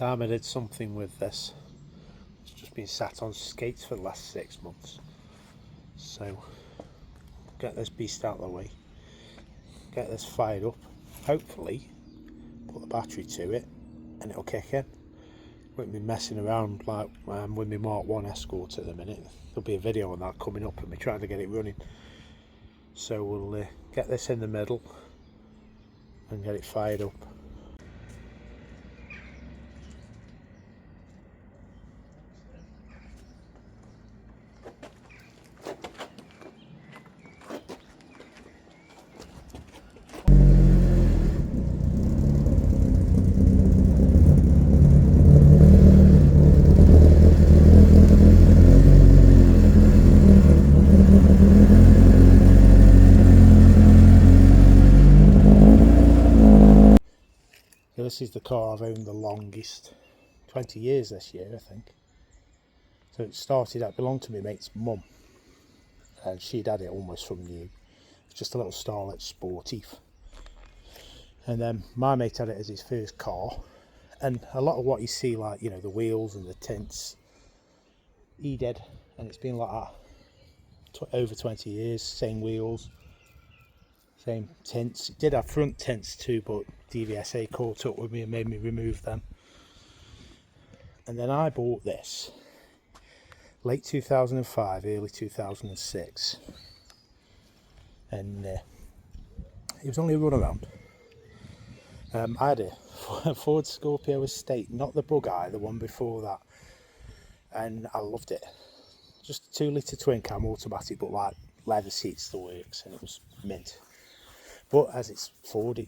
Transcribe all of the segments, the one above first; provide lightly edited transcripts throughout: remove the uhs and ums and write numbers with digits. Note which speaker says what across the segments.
Speaker 1: time I did something with this. It's just been sat on skates for the last 6 months. So get this beast out of the way, get this fired up, hopefully put the battery to it and it'll kick in. Won't be messing around like with my Mark 1 Escort at the minute. There'll be a video on that coming up and we're trying to get it running. So we'll get this in the middle and get it fired up. This is the car I've owned the longest, 20 years this year I think. So it belonged to my mate's mum and she'd had it almost from new. It's just a little Starlet Sportif. And then my mate had it as his first car, and a lot of what you see, like, you know, the wheels and the tints, he did, and it's been like that over 20 years, same wheels, same tints. It did have front tints too, but DVSA caught up with me and made me remove them. And then I bought this late 2005, early 2006, and it was only a runaround. I had a Ford Scorpio Estate, not the Bug-Eye, the one before that, and I loved it. Just a 2-litre twin cam automatic, but like leather seats, the works, and it was mint. But as it's Ford, it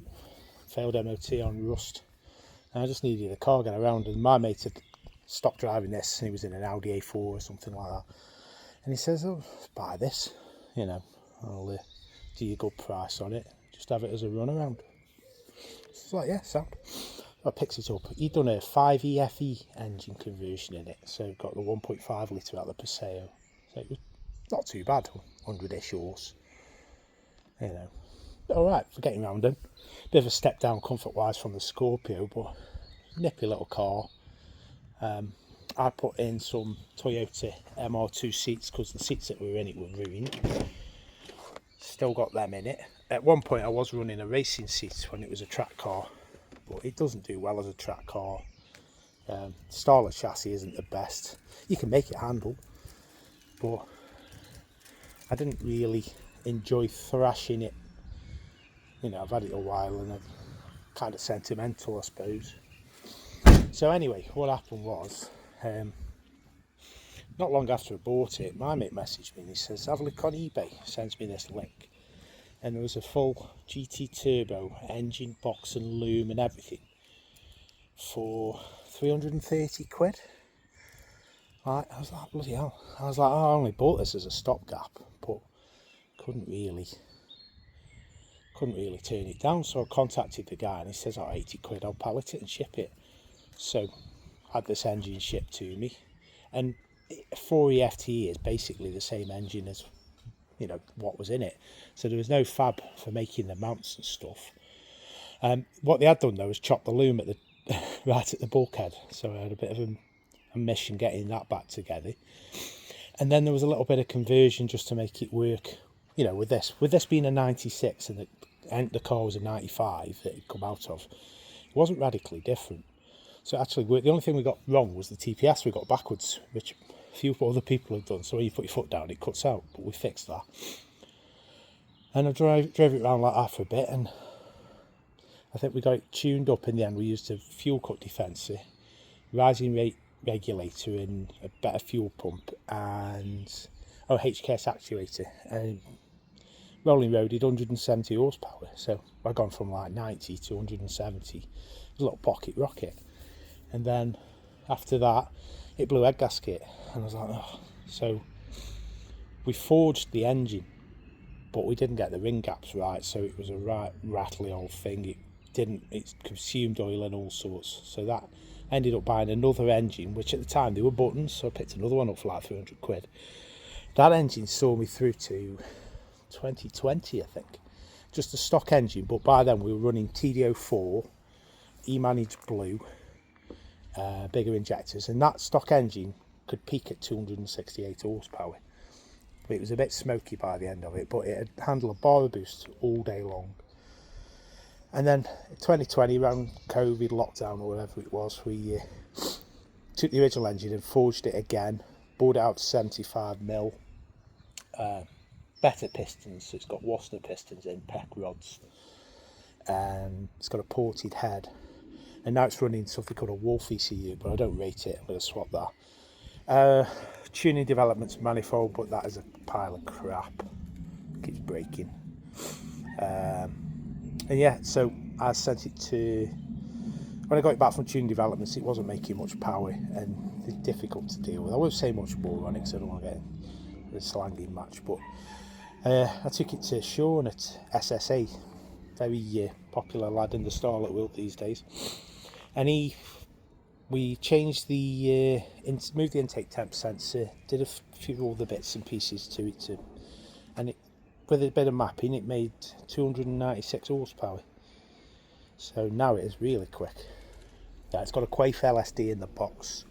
Speaker 1: failed MOT on rust, and I just needed a car to get around. And my mate had stopped driving this, and he was in an Audi A4 or something like that. And he says, "Oh, buy this, you know, I'll do you a good price on it. Just have it as a runaround." It's like, yeah, sound. I picked it up. He'd done a 5EFE engine conversion in it, so got the 1.5 litre out of the Paseo. So it was not too bad, 100-ish horse, you know. Alright for getting around in. Bit of a step down comfort wise from the Scorpio, but nippy little car. I put in some Toyota MR2 seats because the seats that were in it were ruined. Still got them in it. At one point I was running a racing seat when it was a track car, but it doesn't do well as a track car. Starlet chassis isn't the best. You can make it handle, but I didn't really enjoy thrashing it. You know, I've had it a while and I'm kind of sentimental, I suppose. So anyway, what happened was, not long after I bought it, my mate messaged me and he says, "Have a look on eBay," sends me this link. And there was a full GT Turbo engine, box and loom and everything for 330 quid. Right, I was like, bloody hell. I was like, oh, I only bought this as a stopgap, but couldn't really turn it down. So I contacted the guy and he says, "Oh, 80 quid, I'll pallet it and ship it." So I had this engine shipped to me, and 4EFT is basically the same engine as, you know, what was in it. So there was no fab for making the mounts and stuff. What they had done though was chop the loom at the right at the bulkhead, so I had a bit of a mission getting that back together. And then there was a little bit of conversion just to make it work, you know, with this being a 96 and the car was a 95 that it come out of. It wasn't radically different. So actually the only thing we got wrong was the TPS we got backwards, which a few other people have done. So when you put your foot down it cuts out, but we fixed that. And I drove it around like that for a bit, and I think we got it tuned up in the end. We used a fuel cut defensor, rising rate regulator and a better fuel pump, and HKS actuator, and rolling roaded 170 horsepower. So I've gone from like 90 to 170. It was a little pocket rocket. And then after that it blew head gasket, and I was like, oh. So we forged the engine, but we didn't get the ring gaps right, so it was a right rattly old thing. It consumed oil and all sorts. So that ended up buying another engine, which at the time they were buttons, so I picked another one up for like 300 quid. That engine saw me through to 2020, I think. Just a stock engine, but by then we were running TD04, E-Managed Blue, bigger injectors, and that stock engine could peak at 268 horsepower. But it was a bit smoky by the end of it, but it had handled a bar boost all day long. And then 2020, around COVID lockdown or whatever it was, we took the original engine and forged it again, bored it out to 75mm, better pistons, so it's got Wasner pistons in, PEC rods, and it's got a ported head, and now it's running something called a Wolf ECU, but I don't rate it. I'm going to swap that. Tuning developments manifold, but that is a pile of crap, keeps breaking. And yeah, so I sent it to, when I got it back from tuning developments, it wasn't making much power and it's difficult to deal with. I won't say much more on it because I don't want to get the slanging match, but I took it to Sean at SSA, very popular lad in the Starlet world these days, and we changed the moved the intake temp sensor, did a few other bits and pieces to it, and it, with a bit of mapping, it made 296 horsepower. So now it is really quick. Yeah, it's got a Quaife LSD in the box.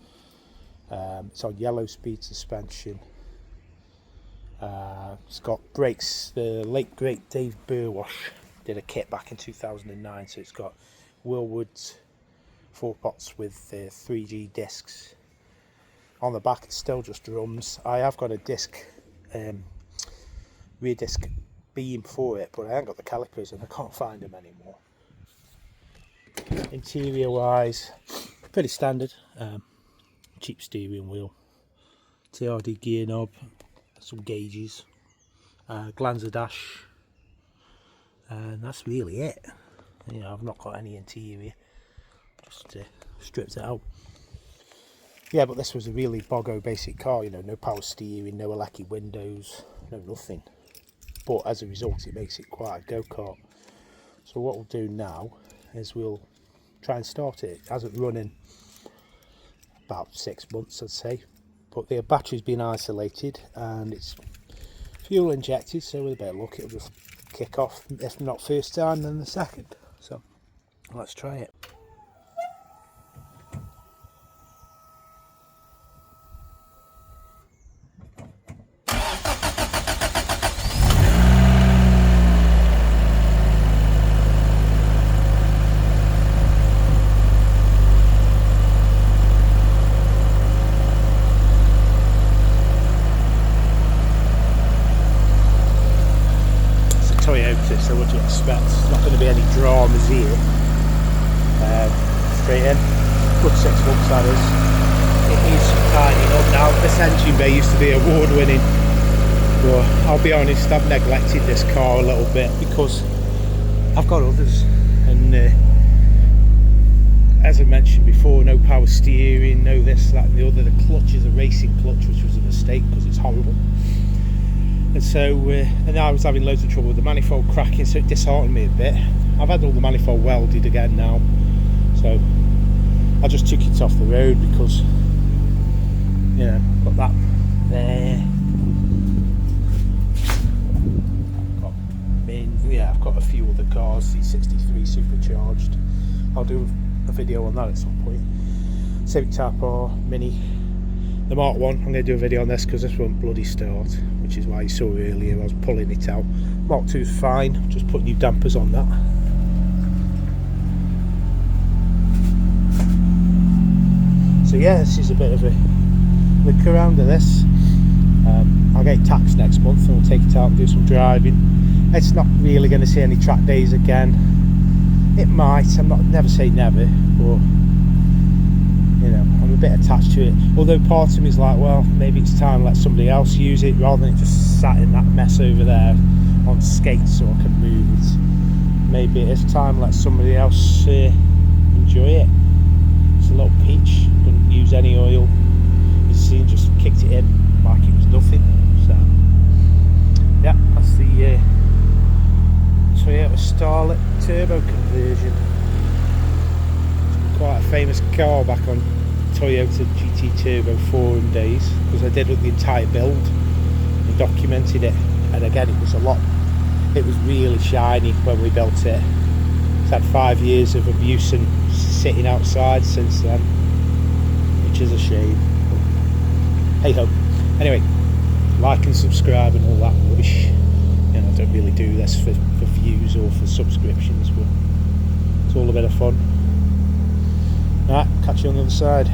Speaker 1: It's on yellow speed suspension. It's got brakes. The late great Dave Burwash did a kit back in 2009. So it's got Willwood's 4-pots with 3G discs. On the back, it's still just drums. I have got a disc, rear disc beam for it, but I haven't got the calipers and I can't find them anymore. Interior wise, pretty standard. Cheap steering wheel, TRD gear knob, some gauges, Glanzer dash, and that's really it. You know, I've not got any interior, just stripped it out. Yeah, but this was a really boggo basic car, you know, no power steering, no Alecki windows, no nothing. But as a result, it makes it quite a go-kart. So what we'll do now is we'll try and start it. It hasn't run in about 6 months, I'd say, but the battery's been isolated and it's fuel injected, so with a bit of luck it'll just kick off, if not first time then the second. So let's try it. Toyota, so what do you expect? There's not going to be any dramas here. Straight in, good 6 months that is. It needs some tidying up now. This engine bay used to be award winning, but I'll be honest, I've neglected this car a little bit because I've got others, and as I mentioned before, no power steering, no this, that and the other. The clutch is a racing clutch, which was a mistake because it's horrible. And so, and I was having loads of trouble with the manifold cracking, so it disheartened me a bit. I've had all the manifold welded again now, so I just took it off the road because, you know, got that there. I've got a few other cars, C63 supercharged. I'll do a video on that at some point. Civic Type R Mini. The Mark 1, I'm going to do a video on this because this won't bloody start, which is why you saw earlier I was pulling it out. Mark 2 is fine, just put new dampers on that. So yeah, this is a bit of a look around of this. I'll get it taxed next month and we'll take it out and do some driving. It's not really going to see any track days again. It might, never say never, but you know, I'm a bit attached to it. Although part of me is like, well, maybe it's time to let somebody else use it rather than it just sat in that mess over there on skates so I can move it. Maybe it is time to let somebody else enjoy it. It's a little peach, didn't use any oil. You see, just kicked it in like it was nothing. So yeah, that's the Toyota Starlet Turbo conversion. Quite a famous car back on Toyota GT Turbo forum days, because I did the entire build and documented it, and again it was really shiny when we built it. It's had 5 years of abuse and sitting outside since then. which is a shame. But hey ho. Anyway, like and subscribe and all that rubbish. You know, I don't really do this for views or for subscriptions, but it's all a bit of fun. Right, catch you on the other side.